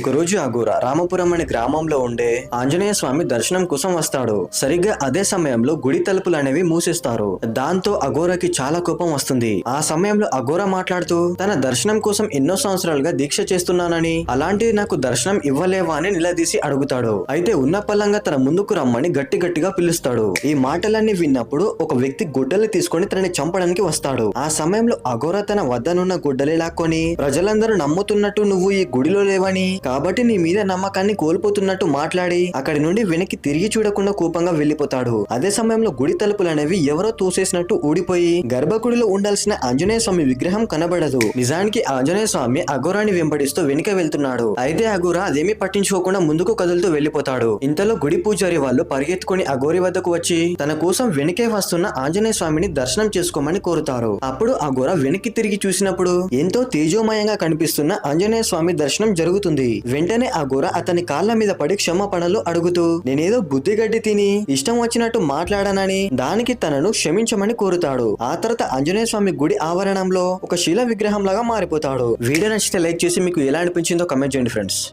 ఒకరోజు అఘోర రామపురం అనే గ్రామంలో ఉండే ఆంజనేయ స్వామి దర్శనం కోసం వస్తాడు. సరిగ్గా అదే సమయంలో గుడి తలుపులు అనేవి మూసేస్తారు. దాంతో అఘోరకి చాలా కోపం వస్తుంది. ఆ సమయంలో అఘోర మాట్లాడుతూ తన దర్శనం కోసం ఎన్నో సంవత్సరాలుగా దీక్ష చేస్తున్నానని, అలాంటిది నాకు దర్శనం ఇవ్వలేవా అని నిలదీసి అడుగుతాడు. అయితే ఉన్న పల్లంగా తన ముందుకు రమ్మని గట్టిగా పిలుస్తాడు. ఈ మాటలన్నీ విన్నప్పుడు ఒక వ్యక్తి గుడ్డలు తీసుకొని తనని చంపడానికి వస్తాడు. ఆ సమయంలో అఘోర తన వద్దనున్న గుడ్డలి లాక్కొని ప్రజలందరూ నమ్ముతున్నట్టు నువ్వు ఈ గుడిలో లేవని, కాబట్టి నీ మీద నమ్మకాన్ని కోల్పోతున్నట్టు మాట్లాడి అక్కడి నుండి వెనక్కి తిరిగి చూడకుండా కోపంగా వెళ్లిపోతాడు. అదే సమయంలో గుడి తలుపులు అనేవి ఎవరో తోసేసినట్టు ఊడిపోయి గర్భగుడిలో ఉండాల్సిన ఆంజనేయ స్వామి విగ్రహం కనబడదు. నిజానికి ఆంజనేయ స్వామి అఘోరాన్ని వెంబడిస్తూ వెనుక వెళ్తున్నాడు. అయితే అఘోర అదేమీ పట్టించుకోకుండా ముందుకు కదులుతూ వెళ్లిపోతాడు. ఇంతలో గుడి పూజారి వాళ్ళు పరిగెత్తుకుని అఘోరి వద్దకు వచ్చి తన కోసం వెనుకే వస్తున్న ఆంజనేయ స్వామిని దర్శనం చేసుకోమని కోరుతారు. అప్పుడు అఘోర వెనక్కి తిరిగి చూసినప్పుడు ఎంతో తేజోమయంగా కనిపిస్తున్న ఆంజనేయ స్వామి దర్శనం జరుగుతుంది. వెంటనే అఘోర అతని కాళ్ళ మీద పడి క్షమాపణలు అడుగుతూ నేనేదో బుద్ధిగడ్డి తిని ఇష్టం వచ్చినట్టు మాట్లాడానని, దానికి తనను క్షమించమని కోరుతాడు. ఆ తర్వాత ఆంజనేయ స్వామి గుడి ఆవరణంలో ఒక శిల విగ్రహం లాగా మారిపోతాడు. వీడియో నచ్చితే లైక్ చేసి మీకు ఎలా అనిపించిందో కమెంట్ చేయండి ఫ్రెండ్స్.